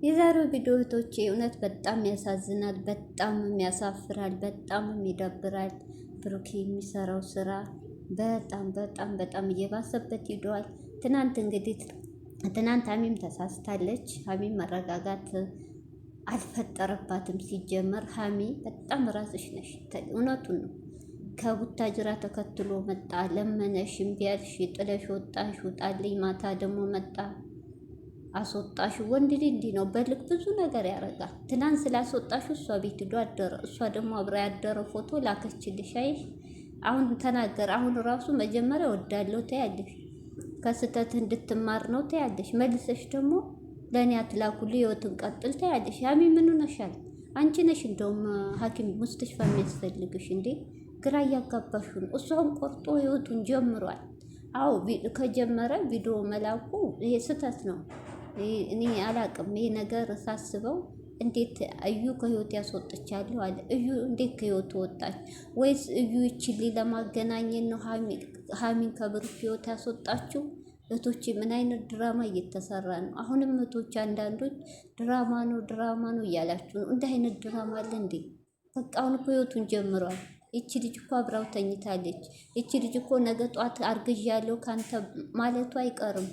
የዛሬው ቪዲዮ እህቶቼ እውነት በጣም ያሳዝናል፣ በጣም ያሳፍራል፣ በጣም ይደብራል። ብሩኬ የሚሰራው ስራ በጣም በጣም በጣም እየባሰበት ሂዷል። ትናንት ሀሚም ተሳስታለች። ሀሚም መረጋጋት አልፈጠረባትም። ሲጀመር ሀሚ በጣም ራስሽ ነሽ። እውነቱን ነው። ከቡታጅራ ተከትሎ መጣ፣ ለመነሽ፣ እምቢ አልሽ፣ ጥለሽ ወጣሽ፣ ውጣልኝ። ማታ ደግሞ መጣ አስወጣሽ። ወንድ ልጅ እንዲህ ነው፣ በልክ ብዙ ነገር ያደርጋል። ትናንት ስላስወጣሽ እሷ ቤት ሂዶ አደረ። እሷ ደግሞ አብራ ያደረ ፎቶ ላከችልሽ። አይሽ አሁን ተናገር። አሁን ራሱ መጀመሪያ ወዳለው ተያለሽ፣ ከስተት እንድትማር ነው ተያለሽ። መልሰሽ ደግሞ ለእኔ አትላኩልኝ፣ ህይወትን ቀጥል ተያለሽ። ያሚ ምን ሆነሻል? አንቺ ነሽ እንደውም ሐኪም ሙስትሽፋ የሚያስፈልግሽ እንዴ። ግራ እያጋባሽ ነው። እሷን ቆርጦ ህይወቱን ጀምሯል። አዎ ከጀመረ ቪዲዮ መላኩ ይሄ ስህተት ነው። እኔ አላቅም። ይሄ ነገር ሳስበው እንዴት እዩ ከህይወት ያስወጥቻለሁ አለ። እዩ እንዴት ከህይወት ወጣች? ወይስ እዩ ይችል ለማገናኘት ነው ሀሚን ከብሩክ ህይወት ያስወጣችው? እህቶቼ ምን አይነት ድራማ እየተሰራ ነው? አሁንም እህቶች አንዳንዶች ድራማ ነው እያላችሁ ነው። እንደ አይነት ድራማ አለ እንዴ? በቃ አሁን እኮ ህይወቱን ጀምሯል። ይቺ ልጅ እኮ አብራው ተኝታለች። ይቺ ልጅ እኮ ነገ ጧት አርግዣለሁ ካንተ ማለቱ አይቀርም።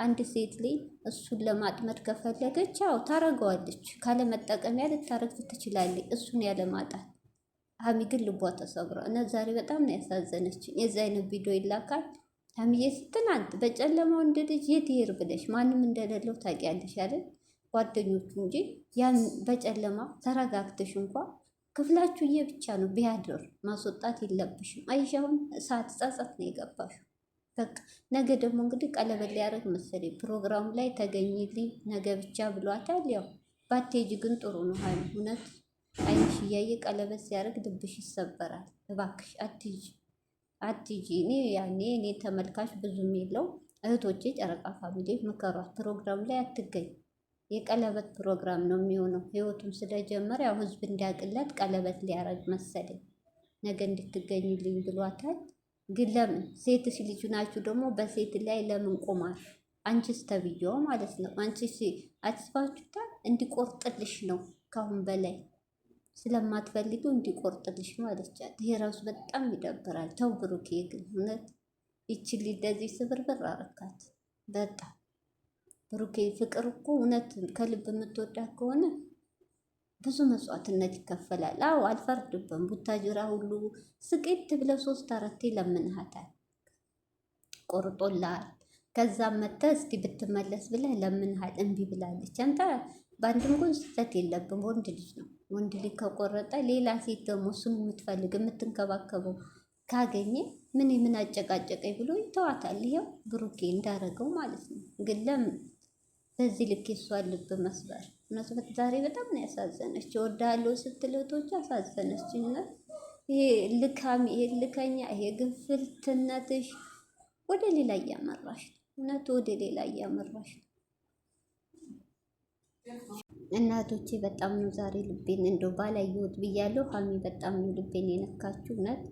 አንድ ሴት ልጅ እሱን ለማጥመድ ከፈለገች አዎ ታረገዋለች። ካለመጠቀሚያ ልታረግ ትችላለች፣ እሱን ያለማጣት። ሀሚ ግን ልቧ ተሰብሯ እና ዛሬ በጣም ነው ያሳዘነችኝ። የዚ አይነት ቪዲዮ ይላካል። ሀሚዬ ትናንት በጨለማ ወንድ ልጅ የት ይሄድ ብለሽ ማንም እንደሌለው ታውቂያለሽ አይደል? ጓደኞቹ እንጂ ያን በጨለማ ተረጋግተሽ እንኳ ክፍላችሁ ብቻ ነው ቢያድር ማስወጣት የለብሽም። አይሻውን ሰዓት ጸጸት ነው የገባሽው። በቃ ነገ ደግሞ እንግዲህ ቀለበት ሊያደርግ መሰለኝ ፕሮግራሙ ላይ ተገኝልኝ ነገ ብቻ ብሏታል። ያው ባቴጅ ግን ጥሩ ነው። ሀይል እውነት አይንሽ እያየ ቀለበት ሲያደርግ ልብሽ ይሰበራል። እባክሽ አትጂ። እኔ ተመልካች ብዙም የለው እህቶቼ፣ ጨረቃ ፋሚሊ ምከሯት። ፕሮግራሙ ላይ አትገኝ። የቀለበት ፕሮግራም ነው የሚሆነው። ህይወቱን ስለጀመረ ያው ህዝብ እንዲያቅለት ቀለበት ሊያረግ መሰለኝ ነገ እንድትገኝልኝ ብሏታል። ግን ለምን ሴትሽ ልጁ ናችሁ ደግሞ በሴት ላይ ለምን ቆማል? አንቺስ ተብዬው ማለት ነው። አንቺስ አስባችሁታል? እንዲቆርጥልሽ ነው ካሁን በላይ ስለማትፈልጊው እንዲቆርጥልሽ ነው አለቻት። ይሄ ራሱ በጣም ይደብራል። ተው ብሩኬ፣ ግን እውነት ይችል እንደዚህ ስብርብር አረካት በጣም ብሩኬ። ፍቅር እኮ እውነት ከልብ የምትወዳ ከሆነ ብዙ መስዋዕትነት ይከፈላል። አዎ አልፈርድብም። ቡታጅራ ሁሉ ስቄት ብለ 3-4 ለምንሃታል፣ ቆርጦልሃል። ከዛም መተህ እስቲ ብትመለስ ብለህ ለምንሃል፣ እምቢ ብላለች። አንተ በአንድም ጎን ስህተት የለብም። ወንድ ልጅ ነው። ወንድ ልጅ ከቆረጠ ሌላ ሴት ደግሞ እሱን የምትፈልግ የምትንከባከበው ካገኘ ምን አጨቃጨቀኝ ብሎ ይተዋታል። ይኸው ብሩኬ እንዳረገው ማለት ነው። ግን ለምን በዚህ ልክ የሷን ልብ መስበር? እውነት ዛሬ በጣም ነው ያሳዘነች። እወድሃለሁ ስትል እህቶች አሳዘነች። ይሄ ልካም፣ ይሄ ልከኛ፣ ይሄ ግንፍልትነትሽ ወደ ሌላ እያመራሽ ነው። እውነት ወደ ሌላ እያመራሽ ነው። እናቶቼ በጣም ነው ዛሬ ልቤን እንደው ባላየሁት ብያለሁ። ሀሚ በጣም ነው ልቤን የነካችው። እውነት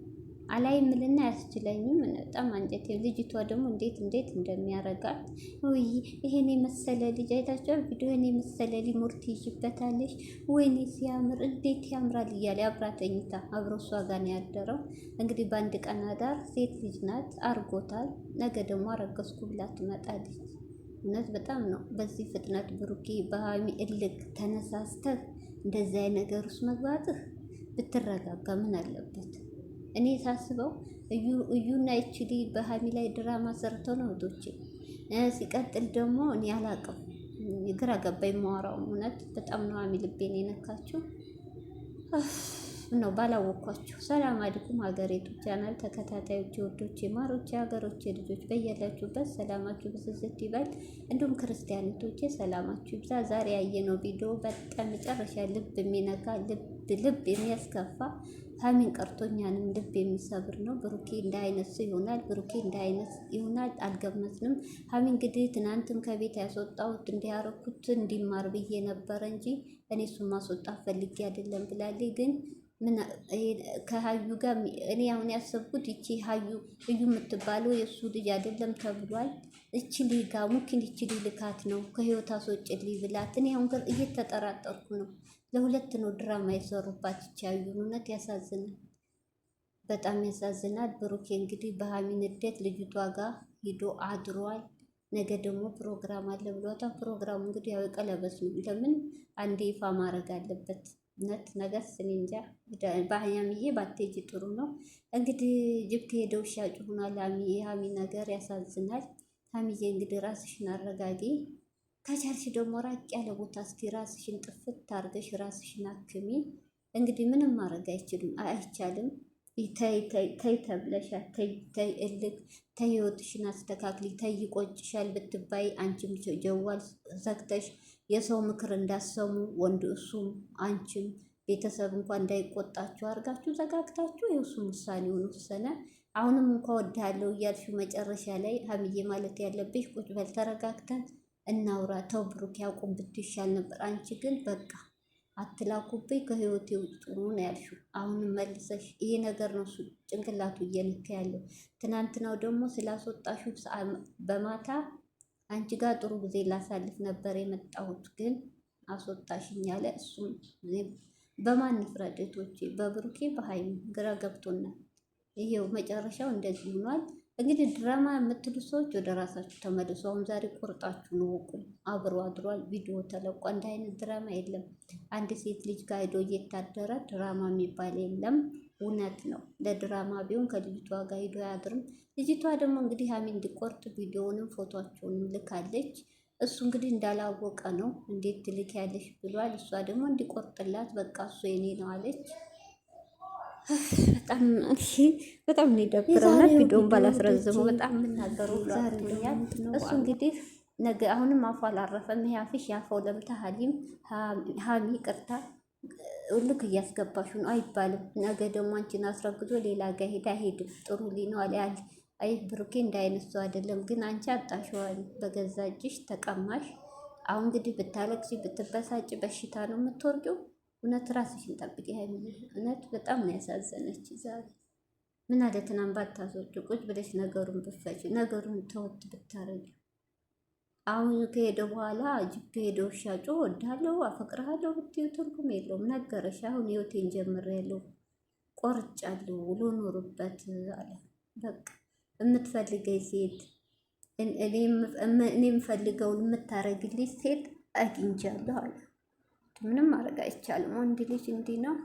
አላይምልና አያስችለኝም። በጣም አንጀቴ። ልጅቷ ደግሞ እንዴት እንደሚያረጋት ወይ! ይሄን የመሰለ ልጅ አይታችኋል? ቪዲዮ ይሄን የመሰለ ልጅ ሙርት ይይዝበታለሽ። ወይኔ ሲያምር እንዴት ያምራል እያለ አብራተኝታ አብሮ እሷ ጋር ነው ያደረው። እንግዲህ በአንድ ቀን አዳር ሴት ልጅ ናት አርጎታል። ነገ ደግሞ አረገዝኩ ብላ ትመጣለች። እውነት በጣም ነው በዚህ ፍጥነት ብሩኬ በሀሚ እልክ ተነሳስተህ እንደዚህ አይነት ነገር ውስጥ መግባትህ። ብትረጋጋ ምን አለበት? እኔ ሳስበው እዩና ይችሊ በሀሚ ላይ ድራማ ሰርተው ነው እህቶቼ። ሲቀጥል ደግሞ እኔ አላቅም፣ ግራ ገባኝ ማወራው። እውነት በጣም ነው ሀሚ ልቤን የነካችው ነው ባላወኳችሁ። ሰላም አለይኩም ሀገሬቱ ቻናል ተከታታዮች፣ ወዶች፣ ማሮች፣ ሀገሮች ልጆች በያላችሁበት ሰላማችሁ ብዝዝት ይበል። እንዲሁም ክርስቲያኖቶቼ ሰላማችሁ ይብዛ። ዛሬ ያየነው ቪዲዮ በጣም መጨረሻ ልብ የሚነካ ልብ የሚያስከፋ ሀሚን ቀርቶኛንም ልብ የሚሰብር ነው። ብሩኬ እንደ አይነት ሰው ይሆናል፣ ብሩኬ እንደ አይነት ይሆናል አልገመትንም። ሀሚ እንግዲህ ትናንትም ከቤት ያስወጣሁት እንዲያረኩት እንዲማር ብዬ ነበረ እንጂ እኔ እሱን ማስወጣት ፈልጌ አይደለም ብላለች። ግን ከሀዩ ጋር እኔ አሁን ያሰብኩት ይቺ ሀዩ እዩ የምትባለው የእሱ ልጅ አይደለም ተብሏል። እቺ ሊጋ ሙኪን እቺ ልካት ነው ከህይወት አስወጭልኝ ብላት። እኔ አሁን እየተጠራጠርኩ ነው። ለሁለት ነው ድራማ የሰሩባት። ይቺ ሀዩን እውነት ያሳዝናል፣ በጣም ያሳዝናል። ብሩኬ እንግዲህ በሀሚ ንዴት ልጅቷ ጋር ሂዶ አድሯል። ነገ ደግሞ ፕሮግራም አለ ብሏታል። ፕሮግራሙ እንግዲህ ያው የቀለበት ነው። ለምን አንዴ ይፋ ማድረግ አለበት። እውነት ነገር ስንንጃ በሀያሚዬ ባቴጅ ጥሩ ነው። እንግዲህ ጅብ ከሄደ ውሻ ጮሆናል። ሀሚ ነገር ያሳዝናል። ሀሚዬ እንግዲህ ራስሽን አረጋጊ። ከቻልሽ ደግሞ ራቅ ያለ ቦታ እስቲ ራስሽን ጥፍት አርገሽ ራስሽን አክሚ። እንግዲህ ምንም ማድረግ አይቻልም። ተይ ተብለሻል። ተይ እልክ፣ ተይ ህይወትሽን አስተካክሊ፣ ተይ ይቆጭሻል ብትባይ አንቺም ጀዋል ዘግተሽ የሰው ምክር እንዳሰሙ ወንድ እሱም አንቺም ቤተሰብ እንኳን እንዳይቆጣችሁ አድርጋችሁ ዘጋግታችሁ የእሱም ውሳኔውን ወሰነ። አሁንም እንኳ ወድሃለሁ እያልሽው መጨረሻ ላይ ሀሚዬ ማለት ያለብሽ ቁጭ በል ተረጋግተን እናውራ፣ ተው ብሩክ ያቁም ብትሻል ነበር። አንቺ ግን በቃ አትላኩብኝ ከህይወቴ ውጭ ነው ያልሽው። አሁንም መልሰሽ ይሄ ነገር ነው እሱ ጭንቅላቱ እየነካ ያለው። ትናንትናው ደግሞ ስላስወጣሽው በማታ አንቺ ጋር ጥሩ ጊዜ ላሳልፍ ነበር የመጣሁት ግን አስወጣሽኝ አለ። እሱም በማን ፍረድ እህቶቼ? በብሩኬ በሀይሚ ግራ ገብቶናል። ይሄው መጨረሻው እንደዚህ ሆኗል። እንግዲህ ድራማ የምትሉ ሰዎች ወደ ራሳችሁ ተመልሱ። አሁን ዛሬ ቁርጣችሁ ነው ወቁ። አብሮ አድሯል፣ ቪዲዮ ተለቋ። እንደ አይነት ድራማ የለም። አንድ ሴት ልጅ ጋር ሄዶ እየታደረ ድራማ የሚባል የለም። እውነት ነው። ለድራማ ቢሆን ከልጅቷ ጋር ሄዶ አያድርም። ልጅቷ ደግሞ እንግዲህ ሀሚ እንዲቆርጥ ቪዲዮውንም ፎቶቸውንም ልካለች። እሱ እንግዲህ እንዳላወቀ ነው። እንዴት ትልክ ያለሽ ብሏል። እሷ ደግሞ እንዲቆርጥላት በቃ እሱ የኔ ነው አለች። በጣም ነው የደበረው። ቪዲዮውን ባላስረዝመው በጣም የምናገረው ብሏል። እሱ እንግዲህ ነገ አሁንም አፏ አላረፈም። ይሄ አፍሽ ያፈው ለምታ ሀሚ ቅርታ ልክ እያስገባሽ ነው አይባልም። ነገ ደግሞ አንቺን አስረግዞ ሌላ ጋር ሄዳ ሄድም ጥሩ ሊነው አለ። አይ ብሩኬ እንዳይነሱ አይደለም ግን አንቺ አጣሽዋል፣ በገዛ እጅሽ ተቀማሽ። አሁን እንግዲህ ብታለቅሲ ብትበሳጭ በሽታ ነው የምትወርቂው። እውነት ራስሽን ጠብቂ ሀይሚ። እውነት በጣም ነው ያሳዘነች ዛሬ። ምን አለ ትናንት ባታስወጪ ቁጭ ብለሽ ነገሩን ብፈጭ፣ ነገሩን ተወት ብታረጊ። አሁን ከሄደ በኋላ ጅብ ከሄደ ውሻ ጮህ ወዳለሁ አፈቅርሃለሁ ብትይው ትርጉም የለውም። ነገረሽ። አሁን ህይወቴን ጀምሬያለሁ፣ ቆርጫለሁ፣ ውሎ ኖሩበት አለ። በቃ የምትፈልገኝ ሴት እኔ የምፈልገውን የምታረግልኝ ሴት አግኝቻለሁ አለ። ምንም ማድረግ አይቻልም። ወንድ ልጅ እንዲህ ነው።